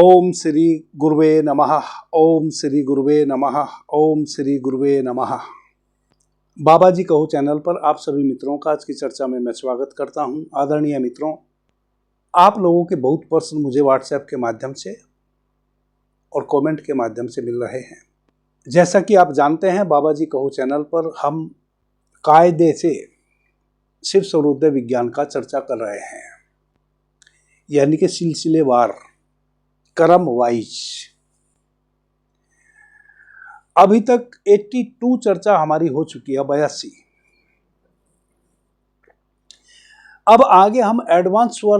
ओम श्री गुरुवे नमः। ओम श्री गुरुवे नमः। ओम श्री गुरुवे नमः। बाबा जी कहो चैनल पर आप सभी मित्रों का आज की चर्चा में मैं स्वागत करता हूं। आदरणीय मित्रों, आप लोगों के बहुत प्रश्न मुझे व्हाट्सएप के माध्यम से और कमेंट के माध्यम से मिल रहे हैं। जैसा कि आप जानते हैं, बाबा जी कहो चैनल पर हम कायदे से शिव सर्वोदय विज्ञान का चर्चा कर रहे हैं, यानी कि सिलसिलेवार, क्रम वाइज। अभी तक 82 चर्चा हमारी हो चुकी है, 82। अब आगे हम एडवांस स्वर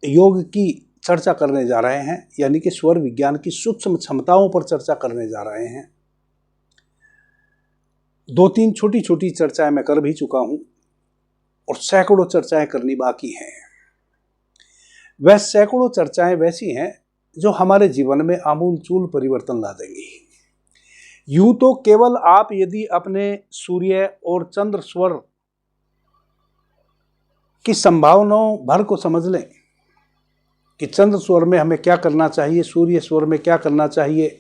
योग की चर्चा करने जा रहे हैं, यानी कि स्वर विज्ञान की सूक्ष्म क्षमताओं पर चर्चा करने जा रहे हैं। 2-3 छोटी छोटी चर्चाएं मैं कर भी चुका हूं और सैकड़ों चर्चाएं करनी बाकी हैं। वह सैकड़ों चर्चाएं वैसी हैं जो हमारे जीवन में आमूलचूल परिवर्तन ला देंगी। यूं तो केवल आप यदि अपने सूर्य और चंद्र स्वर की संभावनाओं भर को समझ लें कि चंद्र स्वर में हमें क्या करना चाहिए, सूर्य स्वर में क्या करना चाहिए,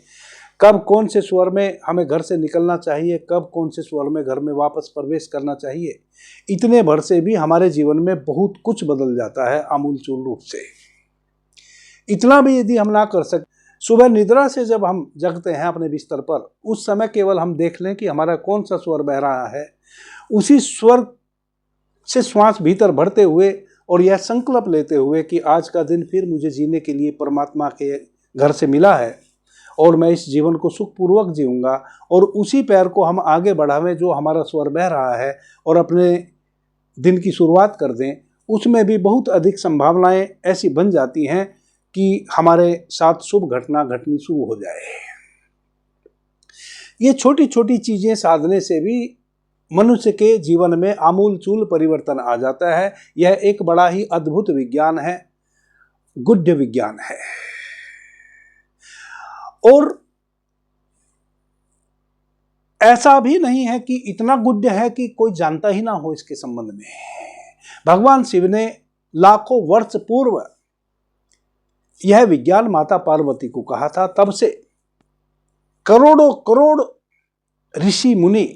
कब कौन से स्वर में हमें घर से निकलना चाहिए, कब कौन से स्वर में घर में वापस प्रवेश करना चाहिए, इतने भर से भी हमारे जीवन में बहुत कुछ बदल जाता है आमूलचूल रूप से। इतना भी यदि हम ना कर सके, सुबह निद्रा से जब हम जगते हैं अपने बिस्तर पर, उस समय केवल हम देख लें कि हमारा कौन सा स्वर बह रहा है, उसी स्वर से श्वास भीतर भरते हुए और यह संकल्प लेते हुए कि आज का दिन फिर मुझे जीने के लिए परमात्मा के घर से मिला है और मैं इस जीवन को सुखपूर्वक जीऊंगा, और उसी पैर को हम आगे बढ़ावें जो हमारा स्वर बह रहा है और अपने दिन की शुरुआत कर दें, उसमें भी बहुत अधिक संभावनाएं ऐसी बन जाती हैं कि हमारे साथ शुभ घटना घटनी शुरू हो जाए। ये छोटी छोटी चीजें साधने से भी मनुष्य के जीवन में आमूलचूल परिवर्तन आ जाता है। यह एक बड़ा ही अद्भुत विज्ञान है, गुह्य विज्ञान है। और ऐसा भी नहीं है कि इतना गुह्य है कि कोई जानता ही ना हो इसके संबंध में। भगवान शिव ने लाखों वर्ष पूर्व यह विज्ञान माता पार्वती को कहा था। तब से करोड़ों करोड़ ऋषि मुनि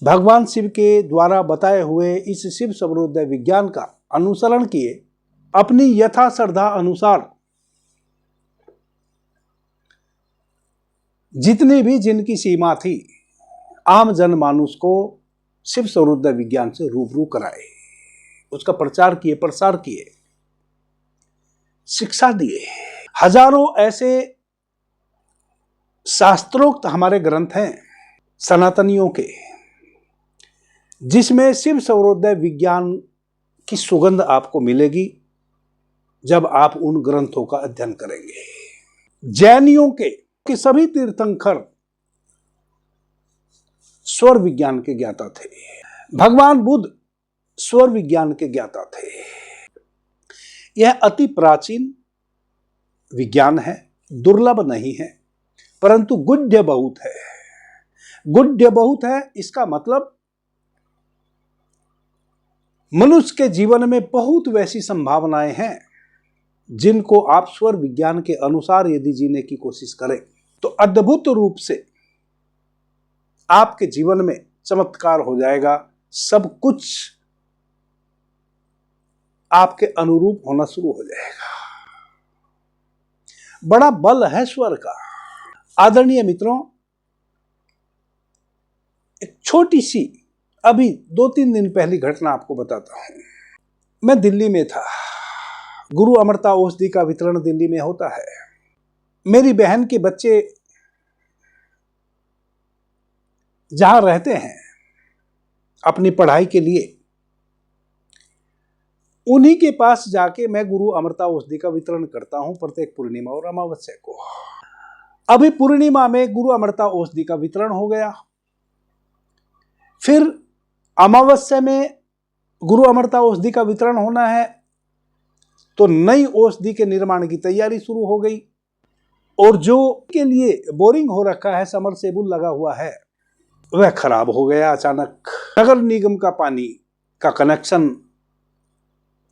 भगवान शिव के द्वारा बताए हुए इस शिव सर्वोदय विज्ञान का अनुसरण किए, अपनी यथा श्रद्धा अनुसार जितनी भी जिनकी सीमा थी, आम जनमानुष को शिव सर्वोदय विज्ञान से रूबरू कराए, उसका प्रचार किए, प्रसार किए, शिक्षा दिए। हजारों ऐसे शास्त्रोक्त हमारे ग्रंथ हैं सनातनियों के, जिसमें शिव सर्वोदय विज्ञान की सुगंध आपको मिलेगी जब आप उन ग्रंथों का अध्ययन करेंगे। जैनियों के सभी तीर्थंकर स्वर विज्ञान के ज्ञाता थे। भगवान बुद्ध स्वर विज्ञान के ज्ञाता थे। यह अति प्राचीन विज्ञान है, दुर्लभ नहीं है, परंतु गुह्य बहुत है। गुह्य बहुत है, इसका मतलब मनुष्य के जीवन में बहुत वैसी संभावनाएं हैं जिनको आप स्वर विज्ञान के अनुसार यदि जीने की कोशिश करें तो अद्भुत रूप से आपके जीवन में चमत्कार हो जाएगा। सब कुछ आपके अनुरूप होना शुरू हो जाएगा। बड़ा बल है स्वर का। आदरणीय मित्रों, एक छोटी सी अभी 2-3 दिन पहली घटना आपको बताता हूं। मैं दिल्ली में था। गुरु अमृता औषधि का वितरण दिल्ली में होता है। मेरी बहन के बच्चे जहां रहते हैं अपनी पढ़ाई के लिए, उन्हीं के पास जाके मैं गुरु अमृता औषधि का वितरण करता हूं प्रत्येक पूर्णिमा और अमावस्या को। अभी पूर्णिमा में गुरु अमृता औषधि का वितरण हो गया, फिर अमावस्या में गुरु अमृता औषधि का वितरण होना है, तो नई औषधि के निर्माण की तैयारी शुरू हो गई। और जो के लिए बोरिंग हो रखा है, समरसेबुल लगा हुआ है, वह खराब हो गया अचानक। नगर निगम का पानी का कनेक्शन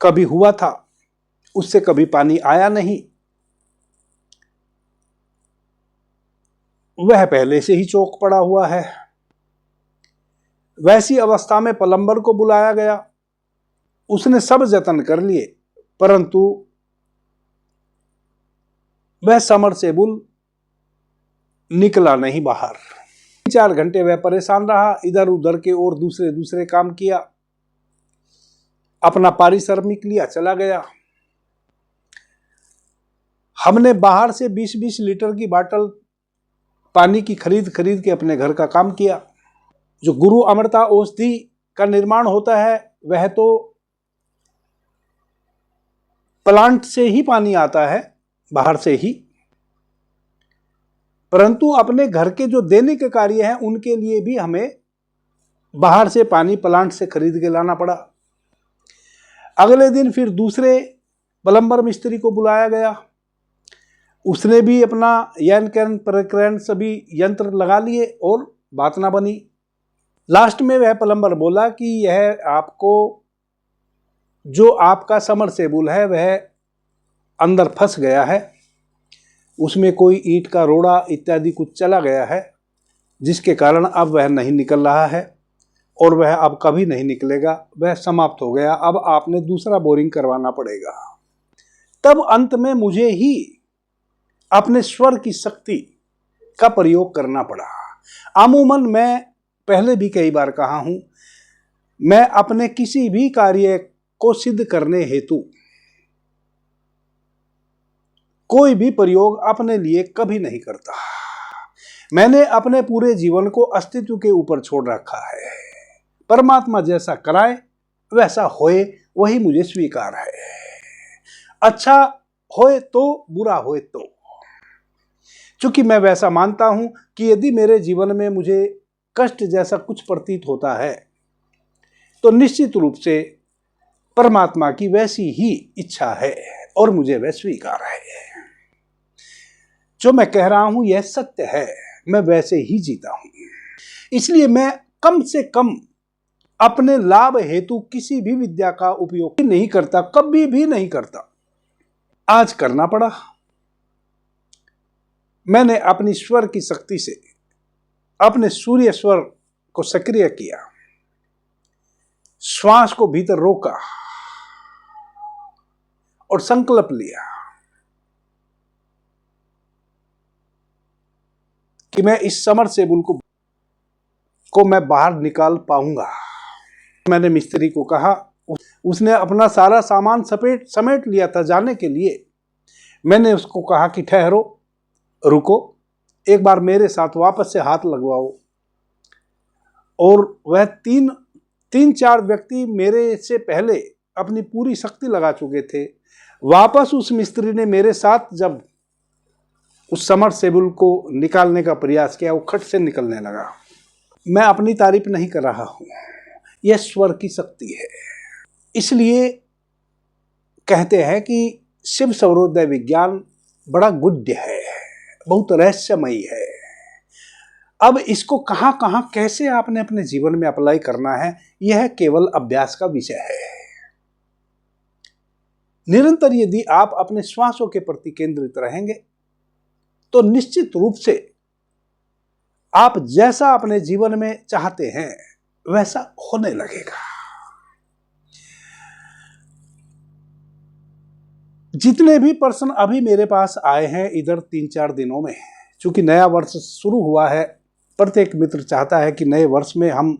कभी हुआ था, उससे कभी पानी आया नहीं। वह पहले से ही चौक पड़ा हुआ है। वैसी अवस्था में प्लम्बर को बुलाया गया। उसने सब जतन कर लिए, परंतु वह समरसेबुल निकला नहीं बाहर। 4 घंटे वह परेशान रहा, इधर उधर के और दूसरे काम किया, अपना पारिश्रमिक लिया, चला गया। हमने बाहर से 20-20 लीटर की बाटल पानी की खरीद के अपने घर का काम किया। जो गुरु अमृता औषधि का निर्माण होता है वह तो प्लांट से ही पानी आता है, बाहर से ही, परंतु अपने घर के जो दैनिक कार्य हैं उनके लिए भी हमें बाहर से पानी प्लांट से खरीद के लाना पड़ा। अगले दिन फिर दूसरे प्लम्बर मिस्त्री को बुलाया गया। उसने भी अपना यन कैन प्रकरण सभी यंत्र लगा लिए और बात ना बनी। लास्ट में वह प्लम्बर बोला कि यह आपको जो आपका समरसेबुल है वह अंदर फंस गया है, उसमें कोई ईंट का रोड़ा इत्यादि कुछ चला गया है, जिसके कारण अब वह नहीं निकल रहा है और वह अब कभी नहीं निकलेगा, वह समाप्त हो गया, अब आपने दूसरा बोरिंग करवाना पड़ेगा। तब अंत में मुझे ही अपने स्वर की शक्ति का प्रयोग करना पड़ा। अमूमन मैं पहले भी कई बार कहा हूं, मैं अपने किसी भी कार्य को सिद्ध करने हेतु कोई भी प्रयोग अपने लिए कभी नहीं करता। मैंने अपने पूरे जीवन को अस्तित्व के ऊपर छोड़ रखा है। परमात्मा जैसा कराए वैसा होए, वही मुझे स्वीकार है। अच्छा होए तो, बुरा होए तो, क्योंकि मैं वैसा मानता हूं कि यदि मेरे जीवन में मुझे कष्ट जैसा कुछ प्रतीत होता है तो निश्चित रूप से परमात्मा की वैसी ही इच्छा है और मुझे वह स्वीकार है। जो मैं कह रहा हूं यह सत्य है, मैं वैसे ही जीता हूं। इसलिए मैं कम से कम अपने लाभ हेतु किसी भी विद्या का उपयोग नहीं करता, कभी भी नहीं करता। आज करना पड़ा। मैंने अपनी स्वर की शक्ति से अपने सूर्य स्वर को सक्रिय किया, श्वास को भीतर रोका और संकल्प लिया कि मैं इस समरसेबुल को मैं बाहर निकाल पाऊंगा। मैंने मिस्त्री को कहा, उसने अपना सारा सामान समेट लिया था जाने के लिए। मैंने उसको कहा कि ठहरो, रुको, एक बार मेरे साथ वापस से हाथ लगवाओ। और वह तीन चार व्यक्ति मेरे से पहले अपनी पूरी शक्ति लगा चुके थे। वापस उस मिस्त्री ने मेरे साथ जब उस समरसेबुल को निकालने का प्रयास किया, वो खट से निकलने लगा। मैं अपनी तारीफ नहीं कर रहा हूं, यह स्वर की शक्ति है। इसलिए कहते हैं कि शिव सर्वोदय विज्ञान बड़ा गुह्य है, बहुत रहस्यमयी है। अब इसको कहां कहां कैसे आपने अपने जीवन में अप्लाई करना है, यह केवल अभ्यास का विषय है। निरंतर यदि आप अपने श्वासों के प्रति केंद्रित रहेंगे तो निश्चित रूप से आप जैसा अपने जीवन में चाहते हैं वैसा होने लगेगा। जितने भी पर्सन अभी मेरे पास आए हैं इधर 3-4 दिनों में, चूंकि नया वर्ष शुरू हुआ है, प्रत्येक मित्र चाहता है कि नए वर्ष में हम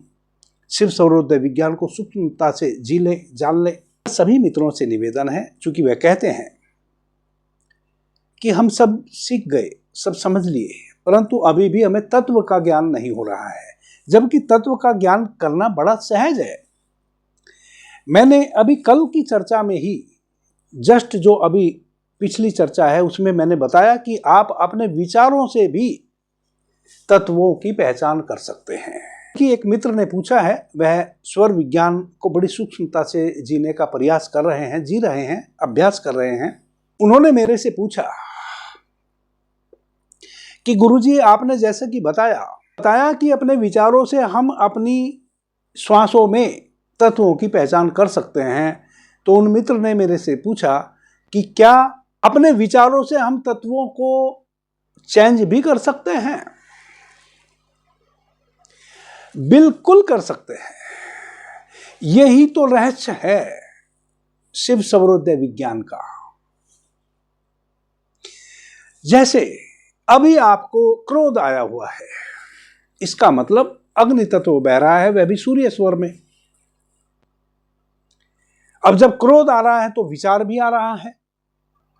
शिव सर्वोदय विज्ञान को सूक्ष्मता से जी लें, जान लें। सभी मित्रों से निवेदन है, चूंकि वह कहते हैं कि हम सब सीख गए, सब समझ लिए, परंतु अभी भी हमें तत्व का ज्ञान नहीं हो रहा है, जबकि तत्व का ज्ञान करना बड़ा सहज है। मैंने अभी कल की चर्चा में ही जस्ट जो अभी पिछली चर्चा है उसमें मैंने बताया कि आप अपने विचारों से भी तत्वों की पहचान कर सकते हैं। कि एक मित्र ने पूछा है, वह स्वर विज्ञान को बड़ी सूक्ष्मता से जीने का प्रयास कर रहे हैं, जी रहे हैं, अभ्यास कर रहे हैं। उन्होंने मेरे से पूछा कि गुरुजी आपने जैसे कि बताया कि अपने विचारों से हम अपनी श्वासों में तत्वों की पहचान कर सकते हैं। तो उन मित्र ने मेरे से पूछा कि क्या अपने विचारों से हम तत्वों को चेंज भी कर सकते हैं। बिल्कुल कर सकते हैं। यही तो रहस्य है शिव सर्वोदय विज्ञान का। जैसे अभी आपको क्रोध आया हुआ है, इसका मतलब अग्नि तत्व बह रहा है, वह भी सूर्य स्वर में। अब जब क्रोध आ रहा है तो विचार भी आ रहा है।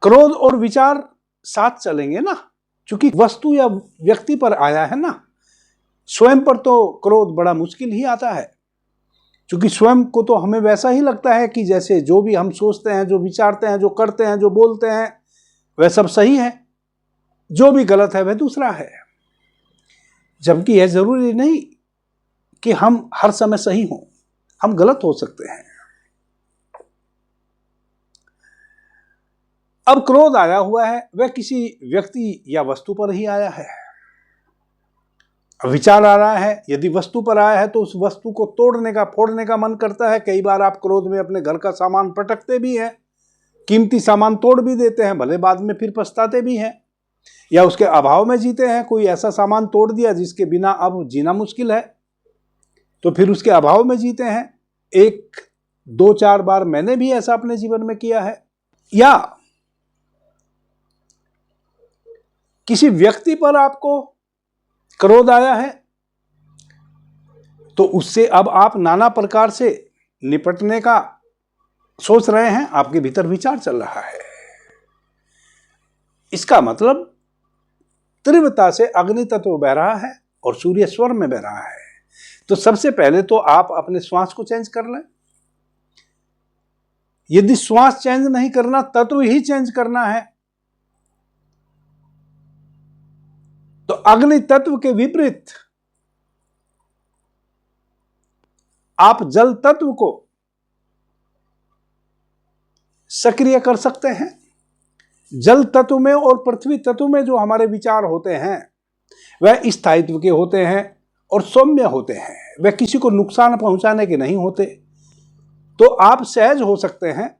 क्रोध और विचार साथ चलेंगे ना, क्योंकि वस्तु या व्यक्ति पर आया है ना। स्वयं पर तो क्रोध बड़ा मुश्किल ही आता है, क्योंकि स्वयं को तो हमें वैसा ही लगता है कि जैसे जो भी हम सोचते हैं, जो विचारते हैं, जो करते हैं, जो बोलते हैं, वह सब सही है, जो भी गलत है वह दूसरा है। जबकि यह जरूरी नहीं कि हम हर समय सही हों, हम गलत हो सकते हैं। अब क्रोध आया हुआ है, वह किसी व्यक्ति या वस्तु पर ही आया है। विचार आ रहा है, यदि वस्तु पर आया है तो उस वस्तु को तोड़ने का, फोड़ने का मन करता है। कई बार आप क्रोध में अपने घर का सामान पटकते भी हैं, कीमती सामान तोड़ भी देते हैं, भले बाद में फिर पछताते भी हैं, या उसके अभाव में जीते हैं। कोई ऐसा सामान तोड़ दिया जिसके बिना अब जीना मुश्किल है, तो फिर उसके अभाव में जीते हैं। 1-2-4 बार मैंने भी ऐसा अपने जीवन में किया है। या किसी व्यक्ति पर आपको क्रोध आया है, तो उससे अब आप नाना प्रकार से निपटने का सोच रहे हैं, आपके भीतर विचार चल रहा है। इसका मतलब तीव्रता से अग्नि तत्व बह रहा है और सूर्य स्वर में बह रहा है। तो सबसे पहले तो आप अपने श्वास को चेंज कर लें। यदि श्वास चेंज नहीं करना, तत्व ही चेंज करना है, तो अग्नि तत्व के विपरीत आप जल तत्व को सक्रिय कर सकते हैं। जल तत्व में और पृथ्वी तत्व में जो हमारे विचार होते हैं वह स्थायित्व के होते हैं और सौम्य होते हैं, वह किसी को नुकसान पहुंचाने के नहीं होते। तो आप सहज हो सकते हैं।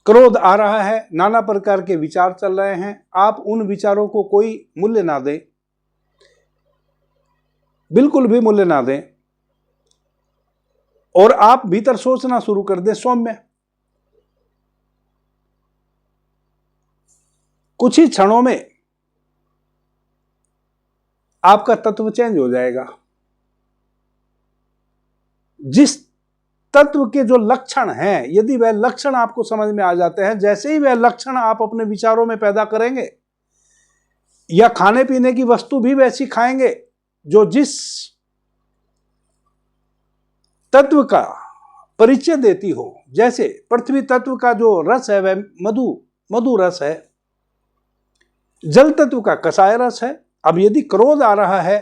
क्रोध आ रहा है, नाना प्रकार के विचार चल रहे हैं, आप उन विचारों को कोई मूल्य ना दें, बिल्कुल भी मूल्य ना दें, और आप भीतर सोचना शुरू कर दें सौम्य। कुछ ही क्षणों में आपका तत्व चेंज हो जाएगा। जिस तत्व के जो लक्षण हैं, यदि वह लक्षण आपको समझ में आ जाते हैं, जैसे ही वह लक्षण आप अपने विचारों में पैदा करेंगे, या खाने पीने की वस्तु भी वैसी खाएंगे जो जिस तत्व का परिचय देती हो। जैसे पृथ्वी तत्व का जो रस है वह मधु रस है, जल तत्व का कसाय रस है। अब यदि क्रोध आ रहा है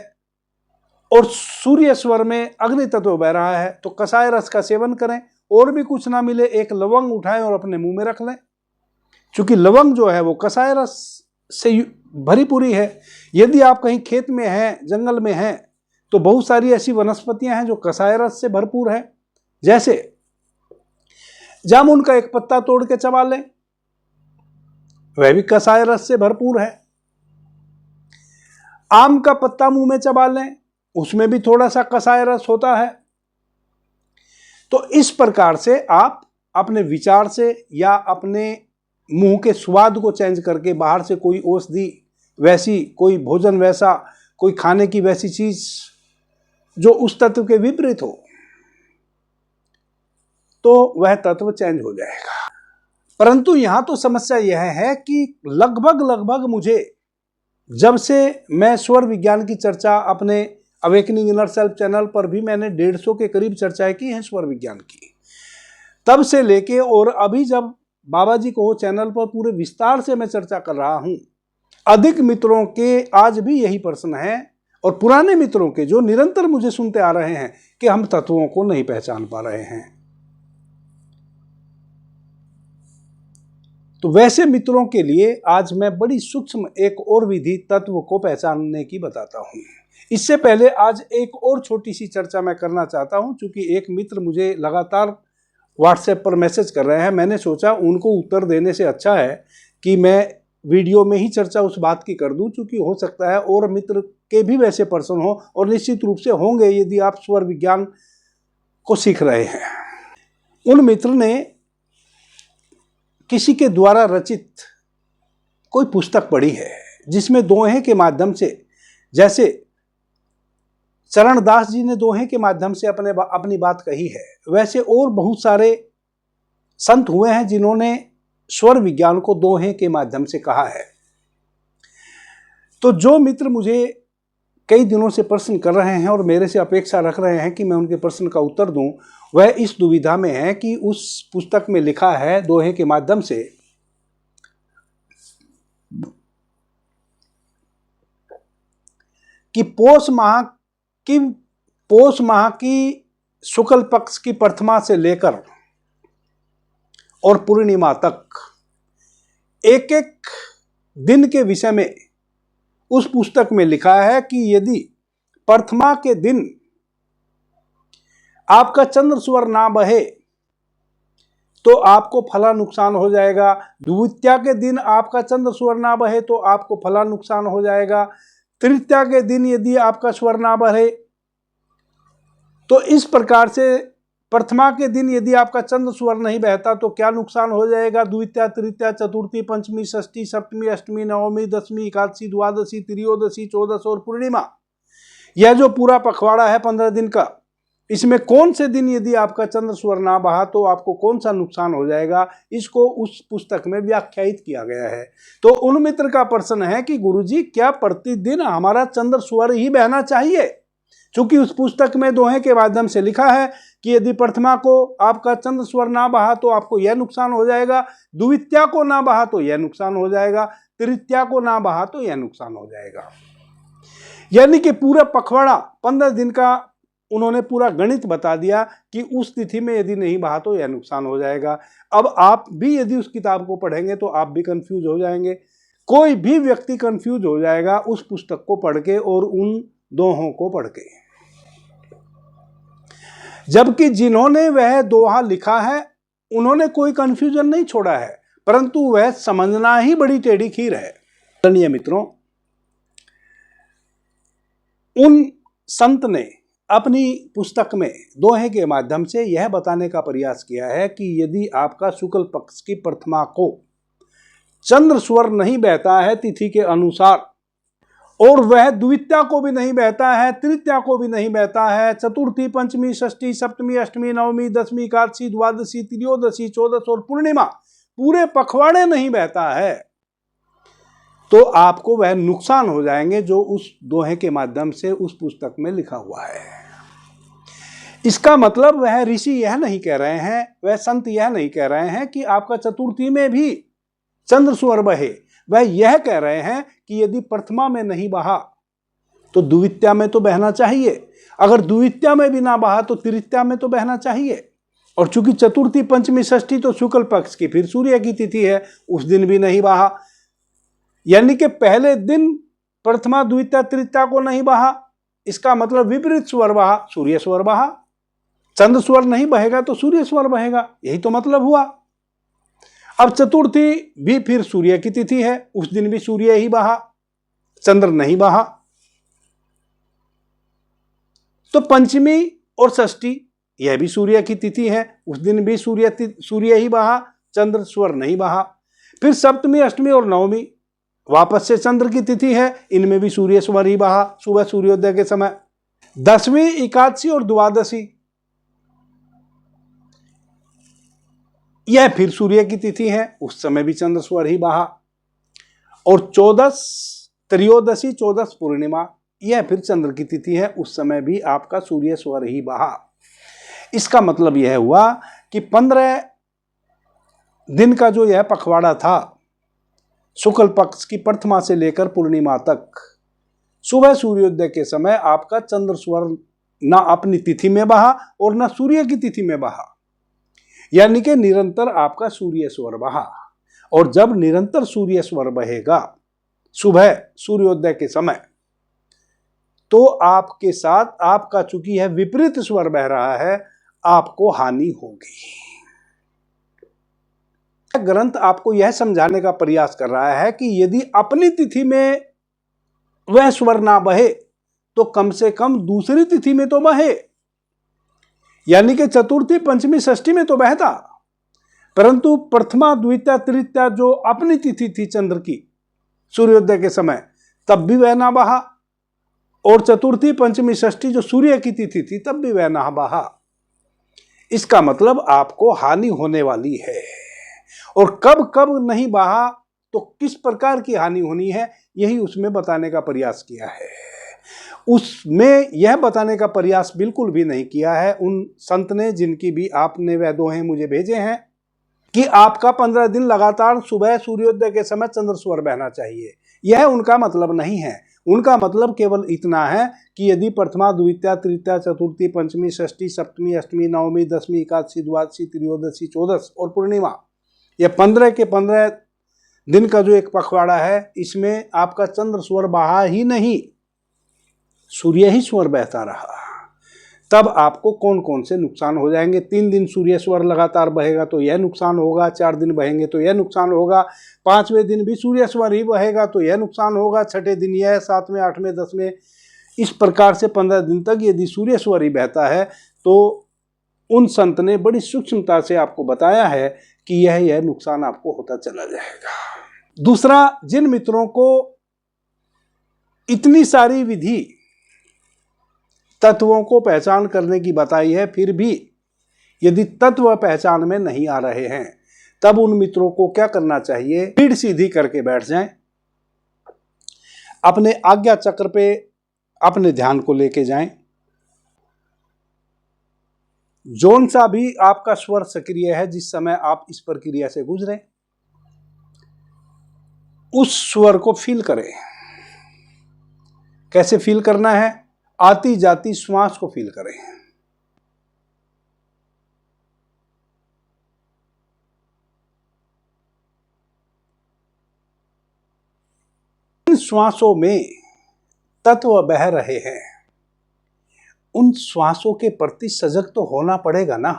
और सूर्य स्वर में अग्नि तत्व बह रहा है, तो कसाय रस का सेवन करें। और भी कुछ ना मिले, एक लवंग उठाएं और अपने मुंह में रख लें, क्योंकि लवंग जो है वो कसाय रस से भरी पूरी है। यदि आप कहीं खेत में हैं, जंगल में हैं, तो बहुत सारी ऐसी वनस्पतियां हैं जो कसाय रस से भरपूर है। जैसे जामुन का एक पत्ता तोड़ के चबा लें, वह भी कसाय रस से भरपूर है। आम का पत्ता मुंह में चबा लें, उसमें भी थोड़ा सा कसाय रस होता है। तो इस प्रकार से आप अपने विचार से या अपने मुंह के स्वाद को चेंज करके बाहर से कोई औषधि वैसी, कोई भोजन वैसा, कोई खाने की वैसी चीज जो उस तत्व के विपरीत हो, तो वह तत्व चेंज हो जाएगा। परंतु यहां तो समस्या यह है कि लगभग मुझे, जब से मैं स्वर विज्ञान की चर्चा अपने अवेकनिंग इनर सेल्फ चैनल पर भी मैंने 150 के करीब चर्चाएं की हैं स्वर विज्ञान की, तब से लेके और अभी जब बाबा जी को चैनल पर पूरे विस्तार से मैं चर्चा कर रहा हूं, अधिक मित्रों के आज भी यही प्रश्न है, और पुराने मित्रों के जो निरंतर मुझे सुनते आ रहे हैं कि हम तत्वों को नहीं पहचान पा रहे हैं। तो वैसे मित्रों के लिए आज मैं बड़ी सूक्ष्म एक और विधि तत्व को पहचानने की बताता हूं। इससे पहले आज एक और छोटी सी चर्चा मैं करना चाहता हूं, क्योंकि एक मित्र मुझे लगातार व्हाट्सएप पर मैसेज कर रहे हैं। मैंने सोचा उनको उत्तर देने से अच्छा है कि मैं वीडियो में ही चर्चा उस बात की कर दूं, क्योंकि हो सकता है और मित्र के भी वैसे पर्सन हो, और निश्चित रूप से होंगे यदि आप स्वर विज्ञान को सीख रहे हैं। उन मित्र ने किसी के द्वारा रचित कोई पुस्तक पढ़ी है जिसमें दोहे के माध्यम से, जैसे चरणदास जी ने दोहे के माध्यम से अपनी बात कही है, वैसे और बहुत सारे संत हुए हैं जिन्होंने स्वर विज्ञान को दोहे के माध्यम से कहा है। तो जो मित्र मुझे कई दिनों से प्रश्न कर रहे हैं और मेरे से अपेक्षा रख रहे हैं कि मैं उनके प्रश्न का उत्तर दूं, वह इस दुविधा में है कि उस पुस्तक में लिखा है दोहे के माध्यम से कि पोष माह की शुक्ल पक्ष की प्रथमा से लेकर और पूर्णिमा तक एक एक दिन के विषय में उस पुस्तक में लिखा है कि यदि प्रथमा के दिन आपका चंद्र स्वर ना बहे तो आपको फला नुकसान हो जाएगा, द्वितीया के दिन आपका चंद्र स्वर ना बहे तो आपको फला नुकसान हो जाएगा, तृतीया के दिन यदि आपका स्वर ना बहे तो इस प्रकार से प्रथमा के दिन यदि आपका चंद्र स्वर नहीं बहता तो क्या नुकसान हो जाएगा, द्वितीया, तृतीया, चतुर्थी, पंचमी, षष्ठी, सप्तमी, अष्टमी, नवमी, दसवीं, एकादशी, द्वादशी, त्रयोदशी, चौदश और पूर्णिमा, यह जो पूरा पखवाड़ा है 15 दिन का, इसमें कौन से दिन यदि आपका चंद्र स्वर ना बहा तो आपको कौन सा नुकसान हो जाएगा, इसको उस पुस्तक में व्याख्यायित किया गया है। तो उन मित्र का प्रश्न है कि गुरुजी क्या प्रतिदिन हमारा चंद्र स्वर ही बहना चाहिए? चूंकि उस पुस्तक में दोहे के माध्यम से लिखा है कि यदि प्रथमा को आपका चंद्र स्वर ना बहा तो आपको यह नुकसान हो जाएगा, द्वितीया को ना बहा तो यह नुकसान हो जाएगा, तृतीया को ना बहा तो यह नुकसान हो जाएगा। यानी कि पूरा पखवाड़ा 15 दिन का उन्होंने पूरा गणित बता दिया कि उस तिथि में यदि नहीं बहा तो यह नुकसान हो जाएगा। अब आप भी यदि उस किताब को पढ़ेंगे तो आप भी कंफ्यूज हो जाएंगे, कोई भी व्यक्ति कंफ्यूज हो जाएगा उस पुस्तक को पढ़ के और उन दोहों को पढ़ के। जबकि जिन्होंने वह दोहा लिखा है उन्होंने कोई कंफ्यूजन नहीं छोड़ा है, परंतु वह समझना ही बड़ी टेढ़ी खीर है। माननीय मित्रों, उन संत ने अपनी पुस्तक में दोहे के माध्यम से यह बताने का प्रयास किया है कि यदि आपका शुक्ल पक्ष की प्रथमा को चंद्र स्वर नहीं बहता है तिथि के अनुसार, और वह द्वितीया को भी नहीं बहता है, तृतीया को भी नहीं बहता है, चतुर्थी, पंचमी, षष्ठी, सप्तमी, अष्टमी, नवमी, दसवीं, एकादशी, द्वादशी, त्रयोदशी, चौदश और पूर्णिमा पूरे पखवाड़े नहीं बहता है, तो आपको वह नुकसान हो जाएंगे जो उस दोहे के माध्यम से उस पुस्तक में लिखा हुआ है। इसका मतलब वह ऋषि यह नहीं कह रहे हैं, वह संत यह नहीं कह रहे हैं कि आपका चतुर्थी में भी चंद्र स्वर बहे, वह यह कह रहे हैं कि यदि प्रथमा में नहीं बहा तो द्वितीया में तो बहना चाहिए, अगर द्वितीया में भी ना बहा तो तृतीया में तो बहना चाहिए। और चूंकि चतुर्थी, पंचमी, षष्ठी तो शुक्ल पक्ष की फिर सूर्य की तिथि है, उस दिन भी नहीं बहा, यानी कि पहले दिन प्रथमा, द्वितीया, तृतीया को नहीं बहा, इसका मतलब विपरीत स्वर बहा, सूर्य स्वर बहा। चंद्र स्वर नहीं बहेगा तो सूर्य स्वर बहेगा, यही तो मतलब हुआ। अब चतुर्थी भी फिर सूर्य की तिथि है, उस दिन भी सूर्य ही बहा, चंद्र नहीं बहा। तो पंचमी और षष्ठी यह भी सूर्य की तिथि है, उस दिन भी सूर्य ही बहा, चंद्र स्वर नहीं बहा। फिर सप्तमी, अष्टमी और नवमी वापस से चंद्र की तिथि है, इनमें भी सूर्य स्वर ही बहा सुबह सूर्योदय के समय। दसवीं, एकादशी और द्वादशी यह फिर सूर्य की तिथि है, उस समय भी चंद्र स्वर ही बहा। और चौदश, त्रयोदशी, चौदश, पूर्णिमा यह फिर चंद्र की तिथि है, उस समय भी आपका सूर्य स्वर ही बहा। इसका मतलब यह हुआ कि 15 दिन का जो यह पखवाड़ा था, शुक्ल पक्ष की प्रथमा से लेकर पूर्णिमा तक, सुबह सूर्योदय के समय आपका चंद्र स्वर ना अपनी तिथि में बहा और ना सूर्य की तिथि में बहा, यानी कि निरंतर आपका सूर्य स्वर बहा। और जब निरंतर सूर्य स्वर बहेगा सुबह सूर्योदय के समय, तो आपके साथ आपका चूंकि यह विपरीत स्वर बह रहा है, आपको हानि होगी। ग्रंथ आपको यह समझाने का प्रयास कर रहा है कि यदि अपनी तिथि में वह स्वर ना बहे तो कम से कम दूसरी तिथि में तो बहे, यानी कि चतुर्थी पंचमी षष्ठी में तो बहता, परंतु प्रथमा द्वितीया तृतीया जो अपनी तिथि थी चंद्र की सूर्योदय के समय, तब भी वह ना बहा, और चतुर्थी पंचमी षष्ठी जो सूर्य की तिथि थी तब भी वह ना बहा। इसका मतलब आपको हानि होने वाली है। और कब कब नहीं बहा तो किस प्रकार की हानि होनी है, यही उसमें बताने का प्रयास किया है। उसमें यह बताने का प्रयास बिल्कुल भी नहीं किया है उन संत ने, जिनकी भी आपने वह दोहे मुझे भेजे हैं, कि आपका 15 दिन लगातार सुबह सूर्योदय के समय चंद्र स्वर बहना चाहिए। यह उनका मतलब नहीं है। उनका मतलब केवल इतना है कि यदि प्रथमा द्वितीया तृतीया चतुर्थी पंचमी षष्ठी सप्तमी अष्टमी नवमी दसवीं एकादशी द्वादशी त्रयोदशी चौदस और पूर्णिमा, यह 15 के 15 दिन का जो एक पखवाड़ा है, इसमें आपका चंद्र स्वर बहा ही नहीं, सूर्य ही स्वर बहता रहा, तब आपको कौन कौन से नुकसान हो जाएंगे। 3 दिन सूर्य स्वर लगातार बहेगा तो यह नुकसान होगा, 4 दिन बहेंगे तो यह नुकसान होगा, 5वें दिन भी सूर्य स्वर ही बहेगा तो यह नुकसान होगा, 6ठे दिन यह, 7वें 8वें 10वें, इस प्रकार से 15 दिन तक यदि सूर्य स्वर ही बहता है तो उन संत ने बड़ी सूक्ष्मता से आपको बताया है कि यह नुकसान आपको होता चला जाएगा। दूसरा, जिन मित्रों को इतनी सारी विधि तत्वों को पहचान करने की बताई है, फिर भी यदि तत्व पहचान में नहीं आ रहे हैं, तब उन मित्रों को क्या करना चाहिए, रीढ़ सीधी करके बैठ जाएं, अपने आज्ञा चक्र पे अपने ध्यान को लेके जाएं। जोन सा भी आपका स्वर सक्रिय है, जिस समय आप इस प्रक्रिया से गुजरें, उस स्वर को फील करें। कैसे फील करना है? आती जाती श्वास को फील करें। इन श्वासों में तत्व बह रहे हैं, उन श्वासों के प्रति सजग तो होना पड़ेगा ना।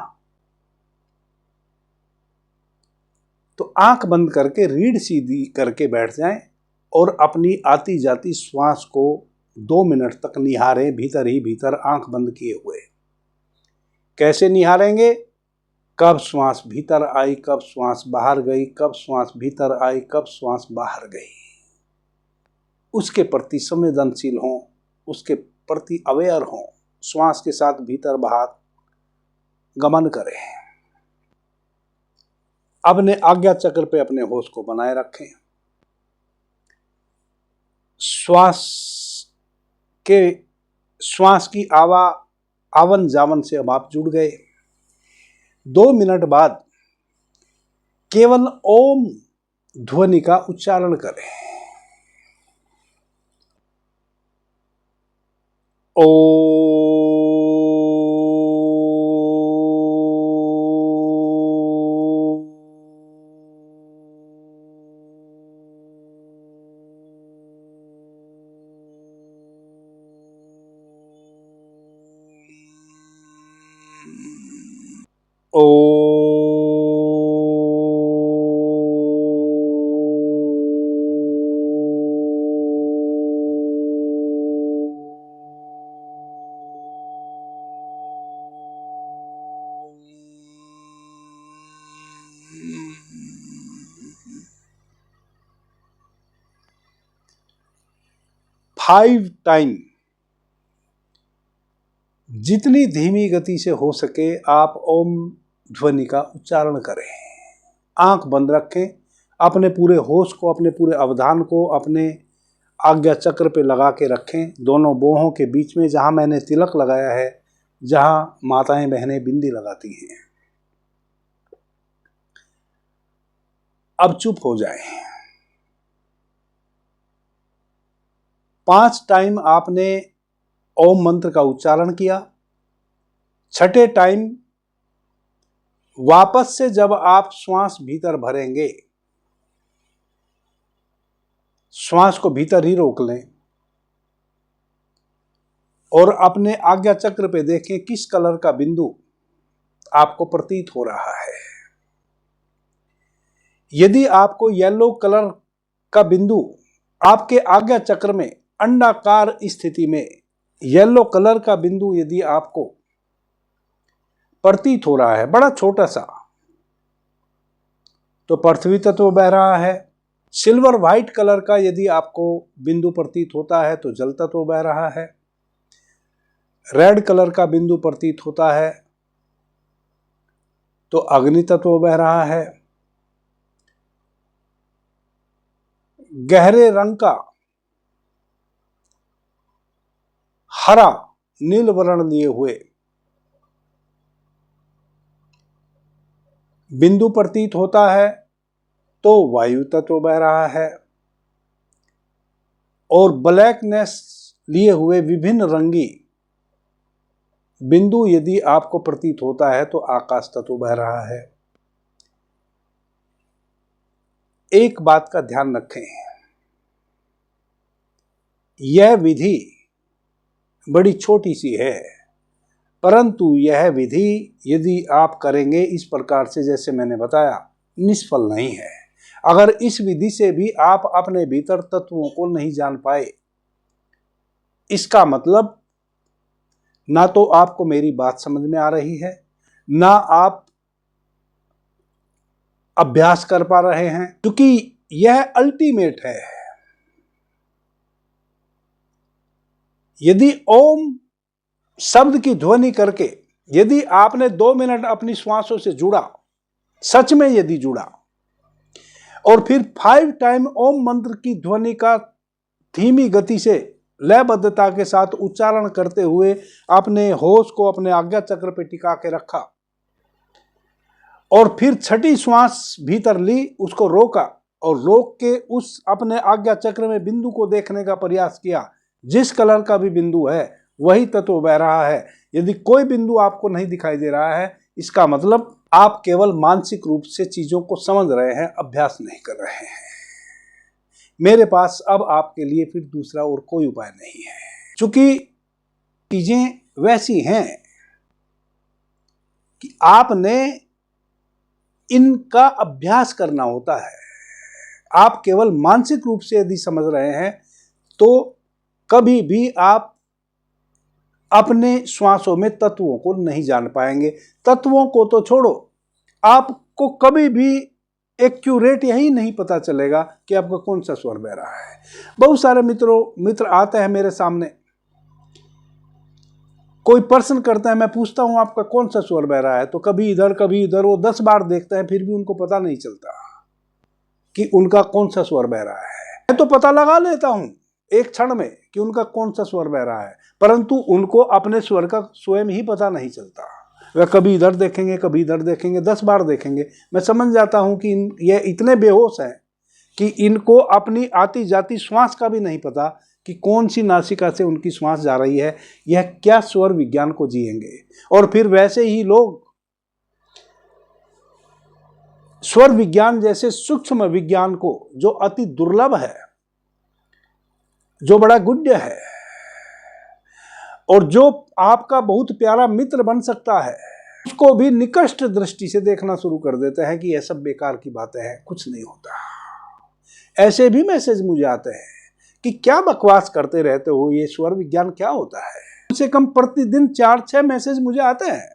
तो आंख बंद करके रीढ़ सीधी करके बैठ जाएं और अपनी आती जाती श्वास को 2 मिनट तक निहारें, भीतर ही भीतर आंख बंद किए हुए। कैसे निहारेंगे? कब श्वास भीतर आई, कब श्वास बाहर गई, कब श्वास भीतर आई, कब श्वास बाहर गई। उसके प्रति संवेदनशील हों, उसके प्रति अवेयर हों, श्वास के साथ भीतर बाहर गमन करें। अपने आज्ञा चक्र पे अपने होश को बनाए रखें। श्वास की आवन जावन से अब आप जुड़ गए। 2 मिनट बाद केवल ओम ध्वनि का उच्चारण करें। ओ फाइव टाइम, जितनी धीमी गति से हो सके आप ओम ध्वनि का उच्चारण करें। आंख बंद रखें, अपने पूरे होश को, अपने पूरे अवधान को अपने आज्ञा चक्र पे लगा के रखें, दोनों बाहों के बीच में, जहां मैंने तिलक लगाया है, जहां माताएं बहनें बिंदी लगाती हैं। अब चुप हो जाएं। 5 टाइम आपने ओम मंत्र का उच्चारण किया। 6ठे टाइम वापस से जब आप श्वास भीतर भरेंगे, श्वास को भीतर ही रोक लें और अपने आज्ञा चक्र पे देखें किस कलर का बिंदु आपको प्रतीत हो रहा है। यदि आपको येलो कलर का बिंदु आपके आज्ञा चक्र में अंडाकार स्थिति में येलो कलर का बिंदु यदि आपको प्रतीत हो रहा है, बड़ा छोटा सा, तो पृथ्वी तत्व बह रहा है। सिल्वर व्हाइट कलर का यदि आपको बिंदु प्रतीत होता है तो जल तत्व बह रहा है। रेड कलर का बिंदु प्रतीत होता है तो अग्नि तत्व बह रहा है। गहरे रंग का हरा नील वर्ण लिए हुए बिंदु प्रतीत होता है तो वायु तत्व बह रहा है। और ब्लैकनेस लिए हुए विभिन्न रंगी बिंदु यदि आपको प्रतीत होता है तो आकाश तत्व बह रहा है। एक बात का ध्यान रखें, यह विधि बड़ी छोटी सी है, परंतु यह विधि यदि आप करेंगे इस प्रकार से जैसे मैंने बताया, निष्फल नहीं है। अगर इस विधि से भी आप अपने भीतर तत्वों को नहीं जान पाए, इसका मतलब ना तो आपको मेरी बात समझ में आ रही है, ना आप अभ्यास कर पा रहे हैं, क्योंकि यह अल्टीमेट है। यदि ओम शब्द की ध्वनि करके यदि आपने 2 मिनट अपनी श्वासों से जुड़ा, सच में यदि जुड़ा, और फिर 5 टाइम ओम मंत्र की ध्वनि का धीमी गति से लयबद्धता के साथ उच्चारण करते हुए अपने होश को अपने आज्ञा चक्र पे टिका के रखा, और फिर छठी श्वास भीतर ली, उसको रोका और रोक के उस अपने आज्ञा चक्र में बिंदु को देखने का प्रयास किया। जिस कलर का भी बिंदु है वही तत्व बह रहा है। यदि कोई बिंदु आपको नहीं दिखाई दे रहा है, इसका मतलब आप केवल मानसिक रूप से चीजों को समझ रहे हैं, अभ्यास नहीं कर रहे हैं। मेरे पास अब आपके लिए फिर दूसरा और कोई उपाय नहीं है, क्योंकि चीजें वैसी हैं कि आपने इनका अभ्यास करना होता है। आप केवल मानसिक रूप से यदि समझ रहे हैं तो कभी भी आप अपने श्वासों में तत्वों को नहीं जान पाएंगे। तत्वों को तो छोड़ो, आपको कभी भी एक्यूरेट यही नहीं पता चलेगा कि आपका कौन सा स्वर बह रहा है। बहुत सारे मित्र आते हैं मेरे सामने, कोई प्रश्न करता है, मैं पूछता हूं आपका कौन सा स्वर बह रहा है, तो कभी इधर, वो 10 बार देखते हैं, फिर भी उनको पता नहीं चलता कि उनका कौन सा स्वर बह रहा है। मैं तो पता लगा लेता हूं एक क्षण में कि उनका कौन सा स्वर बह रहा है, परंतु उनको अपने स्वर का स्वयं ही पता नहीं चलता। वह कभी इधर देखेंगे, कभी इधर देखेंगे, 10 बार देखेंगे। मैं समझ जाता हूं कि ये इतने बेहोश हैं कि इनको अपनी आती जाती श्वास का भी नहीं पता कि कौन सी नासिका से उनकी श्वास जा रही है। यह क्या स्वर विज्ञान को जिएंगे। और फिर वैसे ही लोग स्वर विज्ञान जैसे सूक्ष्म विज्ञान को, जो अति दुर्लभ है, जो बड़ा गुह्य है और जो आपका बहुत प्यारा मित्र बन सकता है, उसको भी निकृष्ट दृष्टि से देखना शुरू कर देते हैं कि यह सब बेकार की बातें हैं, कुछ नहीं होता। ऐसे भी मैसेज मुझे आते हैं कि क्या बकवास करते रहते हो, ये स्वर विज्ञान क्या होता है। कम से कम प्रतिदिन 4-6 मैसेज मुझे आते हैं।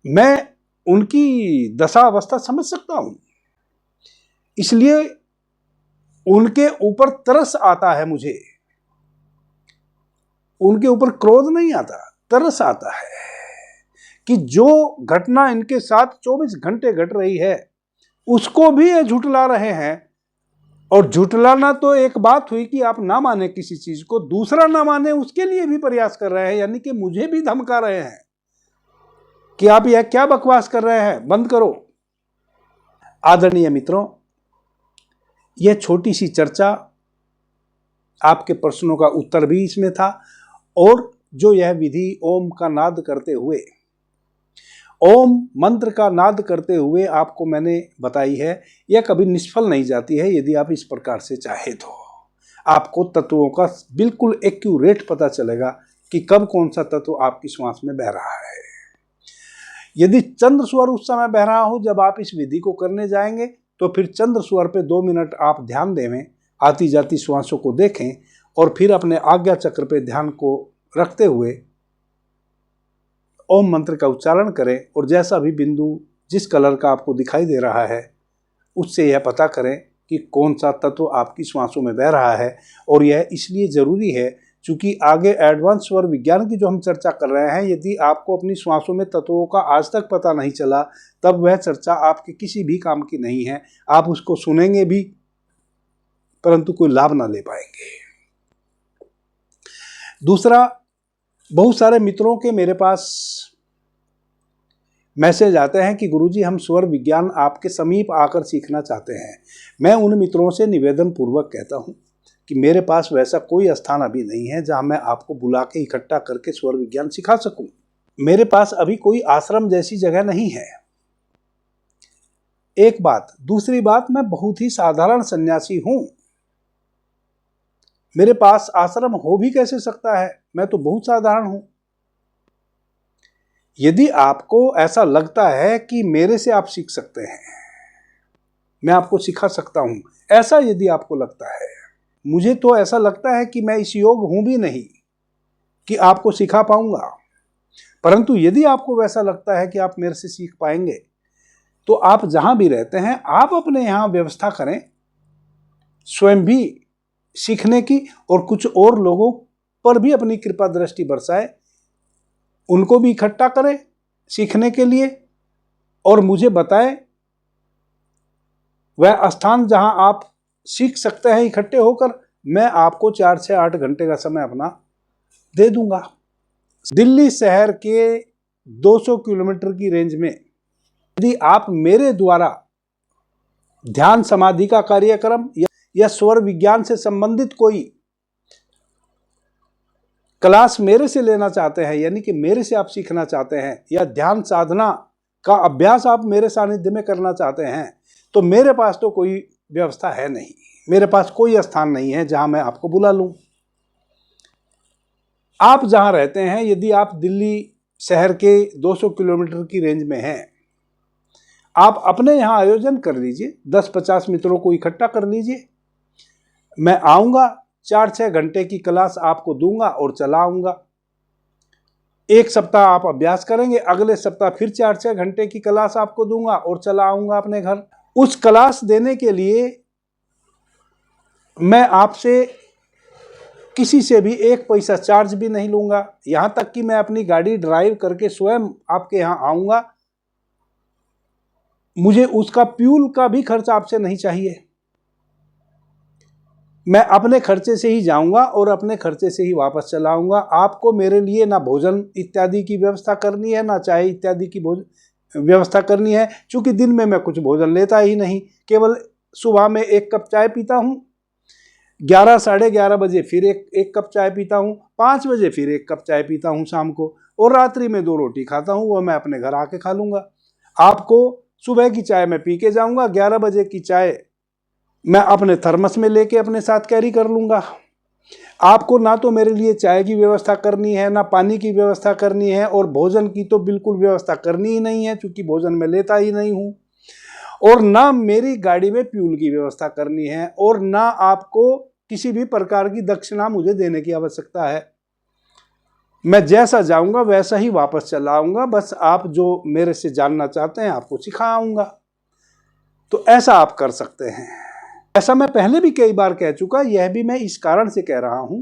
मैं उनकी दशा अवस्था समझ सकता हूं, इसलिए उनके ऊपर तरस आता है। मुझे उनके ऊपर क्रोध नहीं आता, तरस आता है कि जो घटना इनके साथ 24 घंटे घट रही है उसको भी ये झुठला रहे हैं। और झुठलाना तो एक बात हुई कि आप ना माने किसी चीज को, दूसरा ना माने उसके लिए भी प्रयास कर रहे हैं, यानी कि मुझे भी धमका रहे हैं कि आप यह क्या बकवास कर रहे हैं, बंद करो। आदरणीय मित्रों, यह छोटी सी चर्चा, आपके प्रश्नों का उत्तर भी इसमें था, और जो यह विधि ओम का नाद करते हुए, ओम मंत्र का नाद करते हुए आपको मैंने बताई है, यह कभी निष्फल नहीं जाती है। यदि आप इस प्रकार से चाहे तो आपको तत्वों का बिल्कुल एक्यूरेट पता चलेगा कि कब कौन सा तत्व आपकी श्वास में बह रहा है। यदि चंद्र स्वर उस समय बह रहा हो जब आप इस विधि को करने जाएंगे, तो फिर चंद्र स्वर पे 2 मिनट आप ध्यान देवें, आती जाती श्वासों को देखें और फिर अपने आज्ञा चक्र पे ध्यान को रखते हुए ओम मंत्र का उच्चारण करें और जैसा भी बिंदु जिस कलर का आपको दिखाई दे रहा है उससे यह पता करें कि कौन सा तत्व आपकी श्वासों में बह रहा है। और यह इसलिए ज़रूरी है क्योंकि आगे एडवांस स्वर विज्ञान की जो हम चर्चा कर रहे हैं, यदि आपको अपनी श्वासों में तत्वों का आज तक पता नहीं चला तब वह चर्चा आपके किसी भी काम की नहीं है। आप उसको सुनेंगे भी परंतु कोई लाभ ना ले पाएंगे। दूसरा, बहुत सारे मित्रों के मेरे पास मैसेज आते हैं कि गुरुजी हम स्वर विज्ञान आपके समीप आकर सीखना चाहते हैं। मैं उन मित्रों से निवेदन पूर्वक कहता हूं कि मेरे पास वैसा कोई स्थान अभी नहीं है जहां मैं आपको बुला के इकट्ठा करके स्वर विज्ञान सिखा सकूं। मेरे पास अभी कोई आश्रम जैसी जगह नहीं है, एक बात। दूसरी बात, मैं बहुत ही साधारण सन्यासी हूं। मेरे पास आश्रम हो भी कैसे सकता है, मैं तो बहुत साधारण हूं। यदि आपको ऐसा लगता है कि मेरे से आप सीख सकते हैं, मैं आपको सिखा सकता हूं, ऐसा यदि आपको लगता है, मुझे तो ऐसा लगता है कि मैं इस योग हूं भी नहीं कि आपको सिखा पाऊंगा। परंतु यदि आपको वैसा लगता है कि आप मेरे से सीख पाएंगे तो आप जहां भी रहते हैं आप अपने यहां व्यवस्था करें स्वयं भी सीखने की, और कुछ और लोगों पर भी अपनी कृपा दृष्टि बरसाए, उनको भी इकट्ठा करें सीखने के लिए और मुझे बताएं वह स्थान जहां आप सीख सकते हैं इकट्ठे होकर। मैं आपको 4 से 8 घंटे का समय अपना दे दूंगा। दिल्ली शहर के 200 किलोमीटर की रेंज में यदि आप मेरे द्वारा ध्यान समाधि का कार्यक्रम या स्वर विज्ञान से संबंधित कोई क्लास मेरे से लेना चाहते हैं, यानी कि मेरे से आप सीखना चाहते हैं, या ध्यान साधना का अभ्यास आप मेरे सानिध्य में करना चाहते हैं, तो मेरे पास तो कोई व्यवस्था है नहीं, मेरे पास कोई स्थान नहीं है जहां मैं आपको बुला लूं। आप जहां रहते हैं, यदि आप दिल्ली शहर के 200 किलोमीटर की रेंज में हैं, आप अपने यहां आयोजन कर लीजिए, 10-50 मित्रों को इकट्ठा कर लीजिए। मैं आऊंगा, 4-6 घंटे की क्लास आपको दूंगा और चला आऊंगा। एक सप्ताह आप अभ्यास करेंगे, अगले सप्ताह फिर 4-6 घंटे की क्लास आपको दूंगा और चला आऊंगा अपने घर। उस क्लास देने के लिए मैं आपसे किसी से भी 1 पैसा चार्ज भी नहीं लूंगा। यहां तक कि मैं अपनी गाड़ी ड्राइव करके स्वयं आपके यहां आऊंगा। मुझे उसका फ्यूल का भी खर्च आपसे नहीं चाहिए। मैं अपने खर्चे से ही जाऊंगा और अपने खर्चे से ही वापस चला आऊंगा। आपको मेरे लिए ना भोजन इत्यादि की व्यवस्था करनी है, ना चाय इत्यादि की व्यवस्था करनी है, क्योंकि दिन में मैं कुछ भोजन लेता ही नहीं। केवल सुबह में 1 कप चाय पीता हूँ, 11 साढ़े 11 बजे फिर एक कप चाय पीता हूँ, 5 बजे फिर 1 कप चाय पीता हूँ शाम को, और रात्रि में 2 रोटी खाता हूँ, वो मैं अपने घर आके खा लूँगा। आपको सुबह की चाय मैं पी के जाऊँगा, 11 बजे की चाय मैं अपने थर्मस में लेके अपने साथ कैरी कर लूँगा। आपको ना तो मेरे लिए चाय की व्यवस्था करनी है, ना पानी की व्यवस्था करनी है, और भोजन की तो बिल्कुल व्यवस्था करनी ही नहीं है, क्योंकि भोजन मैं लेता ही नहीं हूँ। और ना मेरी गाड़ी में फ्यूल की व्यवस्था करनी है, और ना आपको किसी भी प्रकार की दक्षिणा मुझे देने की आवश्यकता है। मैं जैसा जाऊंगा वैसा ही वापस चला आऊंगा। बस आप जो मेरे से जानना चाहते हैं आपको सिखाऊंगा। तो ऐसा आप कर सकते हैं। ऐसा मैं पहले भी कई बार कह चुका, यह भी मैं इस कारण से कह रहा हूं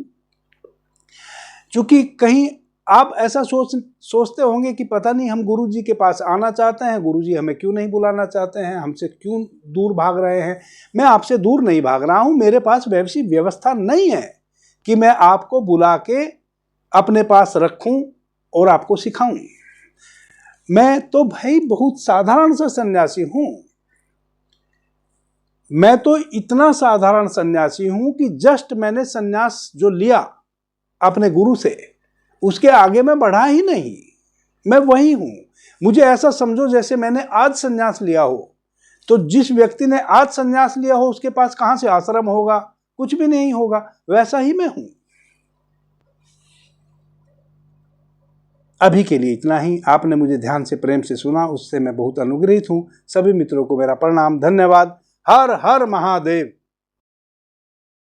क्योंकि कहीं आप ऐसा सोचते होंगे कि पता नहीं हम गुरुजी के पास आना चाहते हैं, गुरुजी हमें क्यों नहीं बुलाना चाहते हैं, हमसे क्यों दूर भाग रहे हैं। मैं आपसे दूर नहीं भाग रहा हूं, मेरे पास वैसी व्यवस्था नहीं है कि मैं आपको बुला के अपने पास रखूं और आपको सिखाऊं। मैं तो भाई बहुत साधारण सा सन्यासी हूं। मैं तो इतना साधारण सन्यासी हूं कि जस्ट मैंने सन्यास जो लिया अपने गुरु से, उसके आगे मैं बढ़ा ही नहीं, मैं वही हूं। मुझे ऐसा समझो जैसे मैंने आज सन्यास लिया हो, तो जिस व्यक्ति ने आज सन्यास लिया हो उसके पास कहां से आश्रम होगा, कुछ भी नहीं होगा, वैसा ही मैं हूं। अभी के लिए इतना ही। आपने मुझे ध्यान से प्रेम से सुना, उससे मैं बहुत अनुग्रहित हूं। सभी मित्रों को मेरा प्रणाम, धन्यवाद। हर हर महादेव।